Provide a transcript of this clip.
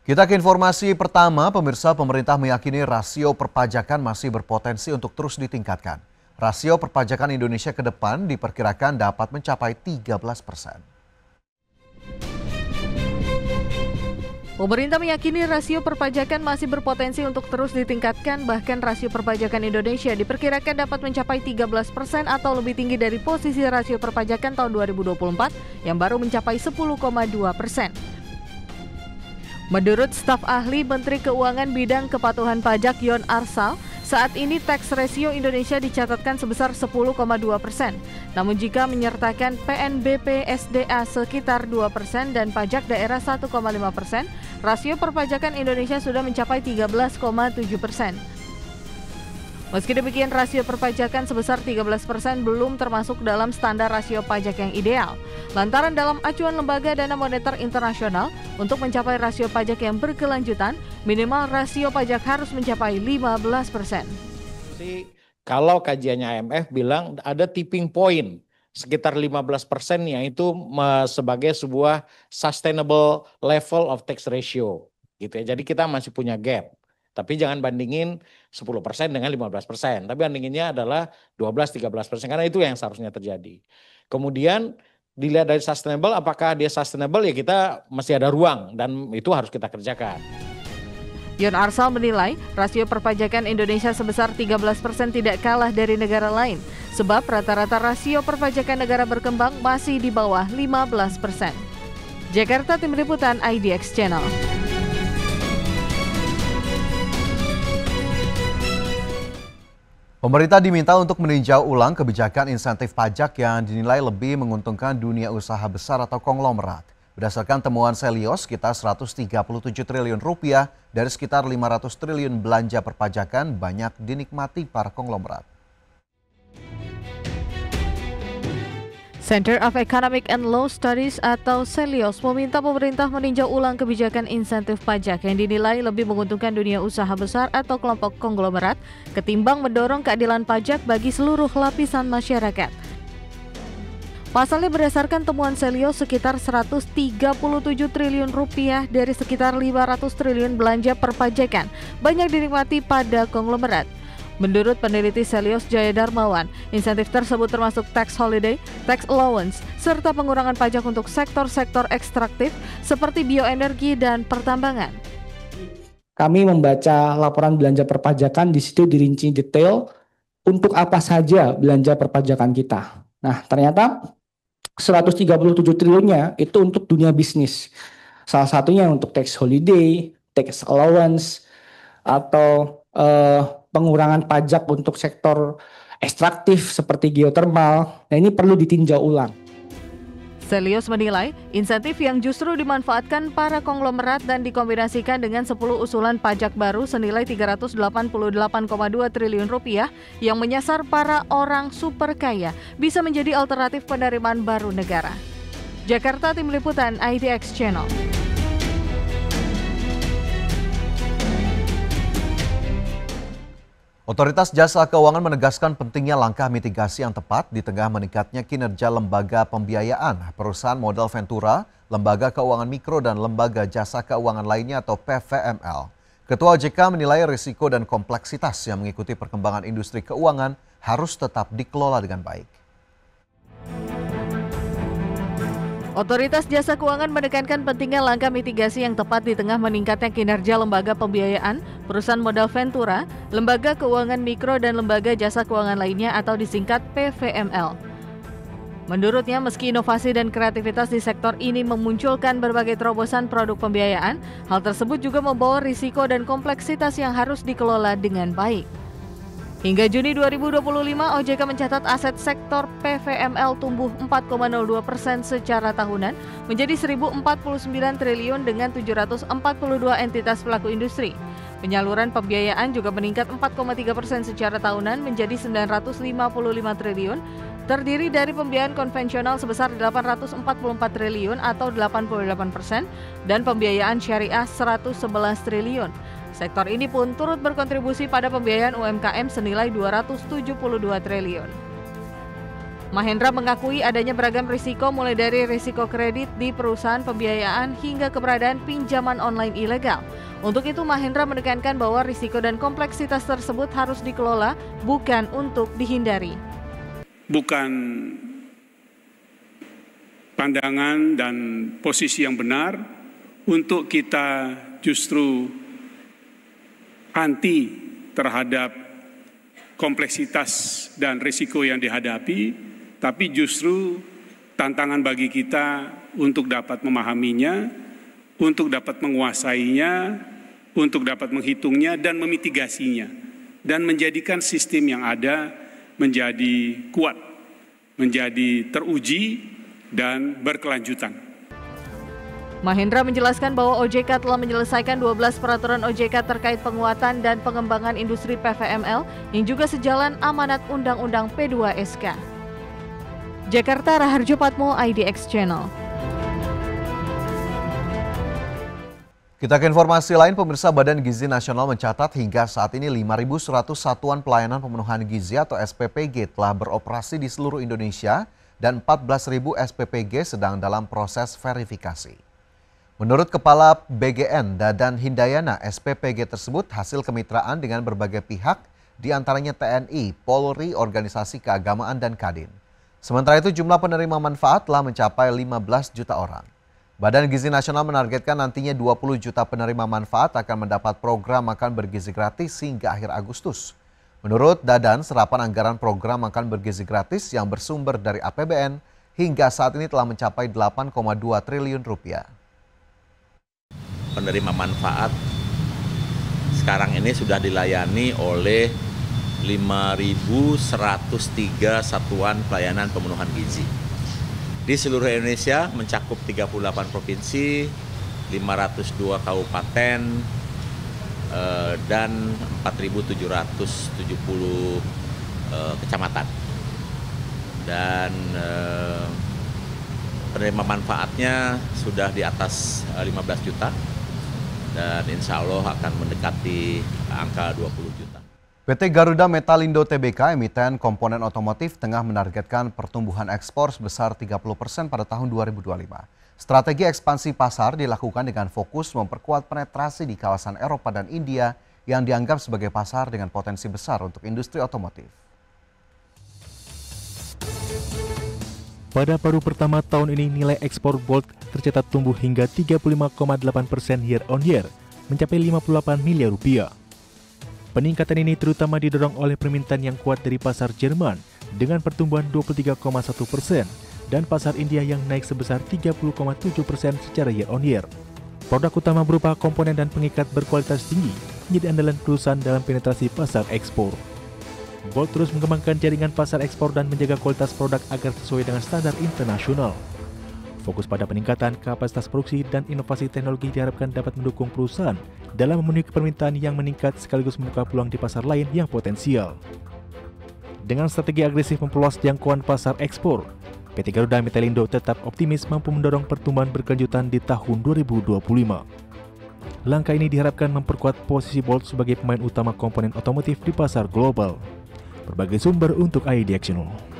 Kita ke informasi pertama, pemirsa, pemerintah meyakini rasio perpajakan masih berpotensi untuk terus ditingkatkan. Rasio perpajakan Indonesia ke depan diperkirakan dapat mencapai 13%. Pemerintah meyakini rasio perpajakan masih berpotensi untuk terus ditingkatkan, bahkan rasio perpajakan Indonesia diperkirakan dapat mencapai 13% atau lebih tinggi dari posisi rasio perpajakan tahun 2024 yang baru mencapai 10,2%. Menurut staf ahli Menteri Keuangan bidang kepatuhan pajak Yon Arsal, saat ini tax ratio Indonesia dicatatkan sebesar 10,2%. Namun jika menyertakan PNBP SDA sekitar 2% dan pajak daerah 1,5%, rasio perpajakan Indonesia sudah mencapai 13,7%. Meski demikian, rasio perpajakan sebesar 13% belum termasuk dalam standar rasio pajak yang ideal. Lantaran dalam acuan Lembaga Dana Moneter Internasional, untuk mencapai rasio pajak yang berkelanjutan, minimal rasio pajak harus mencapai 15%. Kalau kajiannya IMF bilang ada tipping point sekitar 15% yang itu sebagai sebuah sustainable level of tax ratio gitu ya. Jadi kita masih punya gap. Tapi jangan bandingin 10% dengan 15%. Tapi bandinginnya adalah 12-13% karena itu yang seharusnya terjadi. Kemudian dilihat dari sustainable, apakah dia sustainable, ya kita masih ada ruang dan itu harus kita kerjakan. Yon Arsal menilai rasio perpajakan Indonesia sebesar 13% tidak kalah dari negara lain. Sebab rata-rata rasio perpajakan negara berkembang masih di bawah 15%. Jakarta, Tim Liputan IDX Channel. Pemerintah diminta untuk meninjau ulang kebijakan insentif pajak yang dinilai lebih menguntungkan dunia usaha besar atau konglomerat. Berdasarkan temuan Selios, sekitar 137 triliun rupiah dari sekitar 500 triliun belanja perpajakan banyak dinikmati para konglomerat. Center of Economic and Law Studies atau Selios meminta pemerintah meninjau ulang kebijakan insentif pajak yang dinilai lebih menguntungkan dunia usaha besar atau kelompok konglomerat ketimbang mendorong keadilan pajak bagi seluruh lapisan masyarakat. Pasalnya berdasarkan temuan Selios, sekitar 137 triliun rupiah dari sekitar 500 triliun belanja perpajakan banyak dinikmati pada konglomerat. Menurut peneliti Selios Jaya Darmawan, insentif tersebut termasuk tax holiday, tax allowance, serta pengurangan pajak untuk sektor-sektor ekstraktif seperti bioenergi dan pertambangan. Kami membaca laporan belanja perpajakan, di situ dirinci detail untuk apa saja belanja perpajakan kita. Nah, ternyata 137 triliunnya itu untuk dunia bisnis. Salah satunya untuk tax holiday, tax allowance, atau pengurangan pajak untuk sektor ekstraktif seperti geothermal. Nah, ini perlu ditinjau ulang. Selios menilai insentif yang justru dimanfaatkan para konglomerat dan dikombinasikan dengan 10 usulan pajak baru senilai 388,2 triliun rupiah yang menyasar para orang super kaya bisa menjadi alternatif penerimaan baru negara. Jakarta, Tim Liputan IDX Channel. Otoritas Jasa Keuangan menegaskan pentingnya langkah mitigasi yang tepat di tengah meningkatnya kinerja lembaga pembiayaan, perusahaan modal Ventura, lembaga keuangan mikro dan lembaga jasa keuangan lainnya atau PVML. Ketua OJK menilai risiko dan kompleksitas yang mengikuti perkembangan industri keuangan harus tetap dikelola dengan baik. Otoritas Jasa Keuangan menekankan pentingnya langkah mitigasi yang tepat di tengah meningkatnya kinerja lembaga pembiayaan, perusahaan modal Ventura, lembaga keuangan mikro dan lembaga jasa keuangan lainnya atau disingkat PVML. Menurutnya, meski inovasi dan kreativitas di sektor ini memunculkan berbagai terobosan produk pembiayaan, hal tersebut juga membawa risiko dan kompleksitas yang harus dikelola dengan baik. Hingga Juni 2025, OJK mencatat aset sektor PVML tumbuh 4,02% secara tahunan menjadi 1.049 triliun dengan 742 entitas pelaku industri. Penyaluran pembiayaan juga meningkat 4,3% secara tahunan menjadi 955 triliun, terdiri dari pembiayaan konvensional sebesar 844 triliun atau 88% dan pembiayaan syariah 111 triliun. Sektor ini pun turut berkontribusi pada pembiayaan UMKM senilai 272 triliun. Mahendra mengakui adanya beragam risiko mulai dari risiko kredit di perusahaan pembiayaan hingga keberadaan pinjaman online ilegal. Untuk itu Mahendra menekankan bahwa risiko dan kompleksitas tersebut harus dikelola, bukan untuk dihindari. Bukan pandangan dan posisi yang benar untuk kita justru anti terhadap kompleksitas dan risiko yang dihadapi, tapi justru tantangan bagi kita untuk dapat memahaminya, untuk dapat menguasainya, untuk dapat menghitungnya dan memitigasinya, dan menjadikan sistem yang ada menjadi kuat, menjadi teruji, dan berkelanjutan. Mahendra menjelaskan bahwa OJK telah menyelesaikan 12 peraturan OJK terkait penguatan dan pengembangan industri PVML yang juga sejalan amanat Undang-Undang P2SK. Jakarta, Raharjo Patmo, IDX Channel. Kita ke informasi lain, pemirsa. Badan Gizi Nasional mencatat hingga saat ini 5.100 satuan pelayanan pemenuhan gizi atau SPPG telah beroperasi di seluruh Indonesia dan 14.000 SPPG sedang dalam proses verifikasi. Menurut Kepala BGN Dadan Hindayana, SPPG tersebut hasil kemitraan dengan berbagai pihak, diantaranya TNI, Polri, organisasi keagamaan, dan Kadin. Sementara itu jumlah penerima manfaat telah mencapai 15 juta orang. Badan Gizi Nasional menargetkan nantinya 20 juta penerima manfaat akan mendapat program makan bergizi gratis hingga akhir Agustus. Menurut Dadan, serapan anggaran program makan bergizi gratis yang bersumber dari APBN hingga saat ini telah mencapai 8,2 triliun rupiah. Penerima manfaat sekarang ini sudah dilayani oleh 5.103 satuan pelayanan pemenuhan gizi. Di seluruh Indonesia mencakup 38 provinsi, 502 kabupaten, dan 4.770 kecamatan. Dan penerima manfaatnya sudah di atas 15 juta dan insya Allah akan mendekati angka 20 juta. PT Garuda Metalindo Tbk, emiten komponen otomotif, tengah menargetkan pertumbuhan ekspor sebesar 30% pada tahun 2025. Strategi ekspansi pasar dilakukan dengan fokus memperkuat penetrasi di kawasan Eropa dan India yang dianggap sebagai pasar dengan potensi besar untuk industri otomotif. Pada paruh pertama tahun ini nilai ekspor Bolt tercatat tumbuh hingga 35,8% year on year, mencapai 58 miliar rupiah. Peningkatan ini terutama didorong oleh permintaan yang kuat dari pasar Jerman dengan pertumbuhan 23,1% dan pasar India yang naik sebesar 30,7% secara year on year. Produk utama berupa komponen dan pengikat berkualitas tinggi menjadi andalan perusahaan dalam penetrasi pasar ekspor. Bolt terus mengembangkan jaringan pasar ekspor dan menjaga kualitas produk agar sesuai dengan standar internasional. Fokus pada peningkatan kapasitas produksi dan inovasi teknologi diharapkan dapat mendukung perusahaan dalam memenuhi permintaan yang meningkat sekaligus membuka peluang di pasar lain yang potensial. Dengan strategi agresif memperluas jangkauan pasar ekspor, PT Garuda Metalindo tetap optimis mampu mendorong pertumbuhan berkelanjutan di tahun 2025. Langkah ini diharapkan memperkuat posisi Bolt sebagai pemain utama komponen otomotif di pasar global. Berbagai sumber untuk IDX Channel.